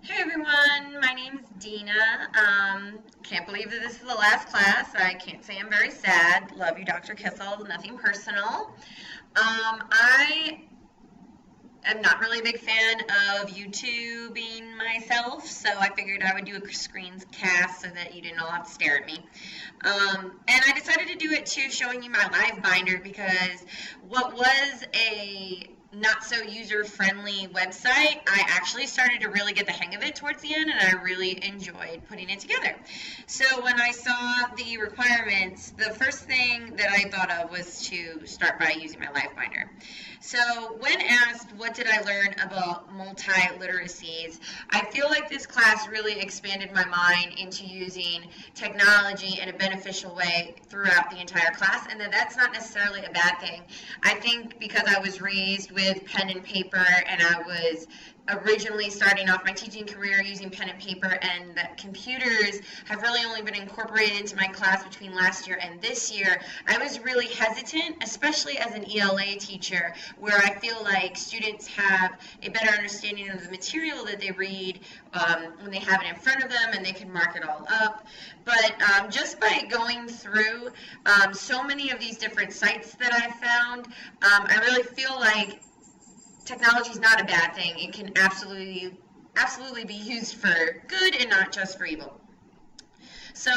Hey everyone, my name's Dina. Can't believe that this is the last class. I can't say I'm very sad. Love you, Dr. Kissel. Nothing personal. I am not really a big fan of YouTubing myself, so I figured I would do a screencast so that you didn't all have to stare at me. And I decided to do it too, showing you my live binder because what was a not so user friendly website, I actually started to really get the hang of it towards the end and I really enjoyed putting it together. So when I saw the requirements, the first thing that I thought of was to start by using my live binder. So when asked what did I learn about multi-literacies, I feel like this class really expanded my mind into using technology in a beneficial way throughout the entire class, and that's not necessarily a bad thing. I think because I was raised with pen and paper and I was originally starting off my teaching career using pen and paper, and that computers have really only been incorporated into my class between last year and this year, I was really hesitant, especially as an ELA teacher, where I feel like students have a better understanding of the material that they read when they have it in front of them and they can mark it all up. But just by going through so many of these different sites that I found, I really feel like technology is not a bad thing. It can absolutely be used for good and not just for evil. So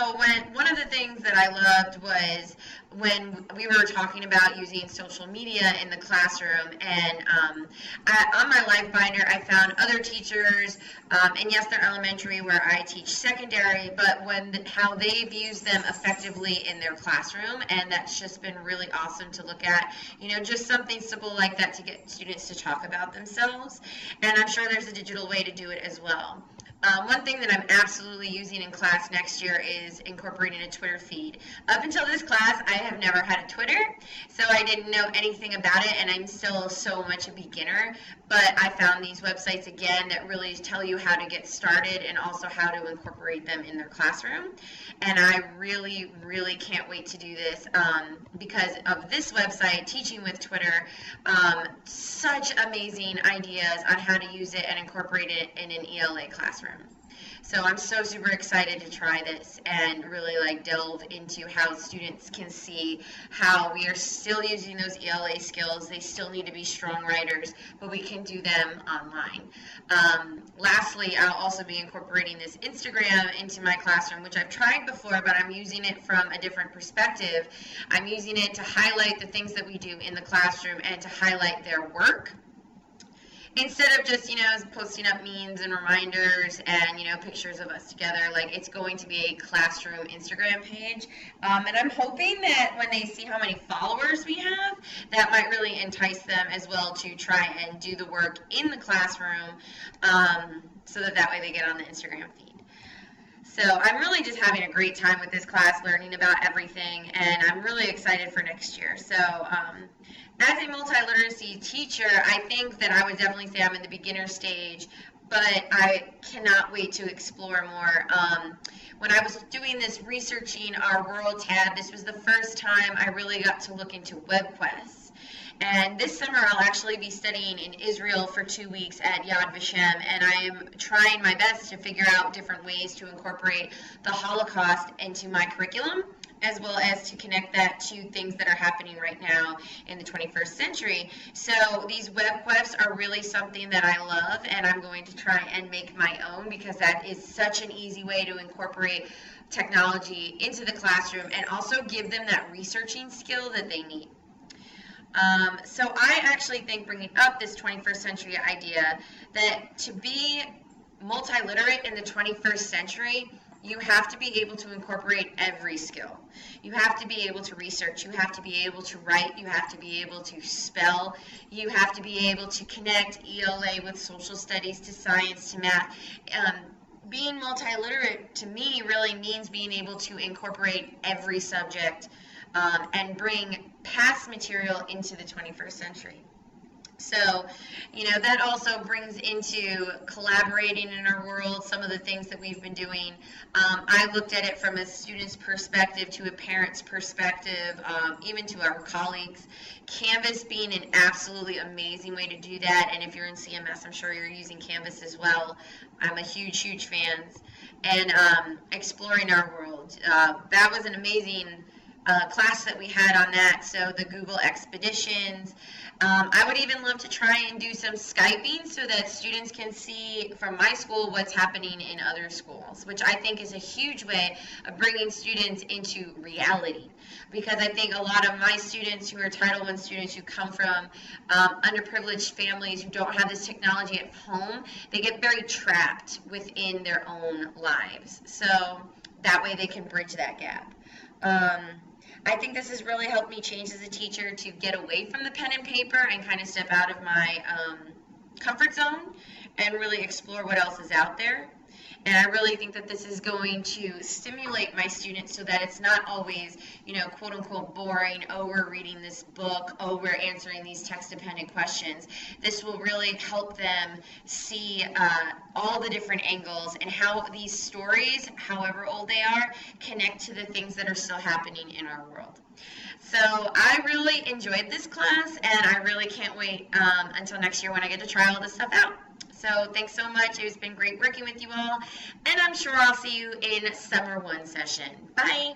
one of the things that I loved was when we were talking about using social media in the classroom, and on my life binder I found other teachers, and yes, they're elementary where I teach secondary, but how they've used them effectively in their classroom, and that's just been really awesome to look at. Just something simple like that to get students to talk about themselves, and I'm sure there's a digital way to do it as well. One thing that I'm absolutely using in class next year is incorporating a Twitter feed. Up until this class, I have never had a Twitter, so I didn't know anything about it, and I'm still so much a beginner. But I found these websites again that really tell you how to get started and also how to incorporate them in their classroom. And I really, really can't wait to do this because of this website, Teaching with Twitter. Such amazing ideas on how to use it and incorporate it in an ELA classroom. So I'm so super excited to try this and really delve into how students can see how we are still using those ELA skills. They still need to be strong writers, but we can do them online. Lastly, I'll also be incorporating this Instagram into my classroom, which I've tried before, but I'm using it from a different perspective. I'm using it to highlight the things that we do in the classroom and to highlight their work, instead of just posting up memes and reminders and pictures of us together. It's going to be a classroom Instagram page, and I'm hoping that when they see how many followers we have, that might really entice them as well to try and do the work in the classroom, so that way they get on the Instagram feed. So I'm really just having a great time with this class, learning about everything, and I'm really excited for next year. So as a multiliteracy teacher, I think that I would definitely say I'm in the beginner stage, but I cannot wait to explore more. When I was doing this researching our World tab, this was the first time I really got to look into WebQuest. And this summer I'll actually be studying in Israel for 2 weeks at Yad Vashem, and I am trying my best to figure out different ways to incorporate the Holocaust into my curriculum, as well as to connect that to things that are happening right now in the 21st century. So these web quests are really something that I love, and I'm going to try and make my own because that is such an easy way to incorporate technology into the classroom and also give them that researching skill that they need. So I actually think, bringing up this 21st century idea, that to be multiliterate in the 21st century, you have to be able to incorporate every skill. You have to be able to research. You have to be able to write. You have to be able to spell. You have to be able to connect ELA with social studies to science to math. Being multiliterate to me really means being able to incorporate every subject and bring past material into the 21st century. So, that also brings into collaborating in our world some of the things that we've been doing. I looked at it from a student's perspective to a parent's perspective, even to our colleagues. Canvas being an absolutely amazing way to do that. And if you're in CMS, I'm sure you're using Canvas as well. I'm a huge, huge fan. And exploring our world. That was an amazing class that we had on that. So the Google Expeditions. I would even love to try and do some Skyping so that students can see from my school what's happening in other schools, which I think is a huge way of bringing students into reality. Because I think a lot of my students who are Title I students who come from underprivileged families who don't have this technology at home, they get very trapped within their own lives. So that way they can bridge that gap. I think this has really helped me change as a teacher to get away from the pen and paper and kind of step out of my comfort zone and really explore what else is out there. And I really think that this is going to stimulate my students so that it's not always, quote unquote boring. Oh, we're reading this book. Oh, we're answering these text dependent questions. This will really help them see all the different angles and how these stories, however old they are, connect to the things that are still happening in our world. So I really enjoyed this class, and I really can't wait until next year when I get to try all this stuff out. So thanks so much. It's been great working with you all, and I'm sure I'll see you in Summer 1 session. Bye.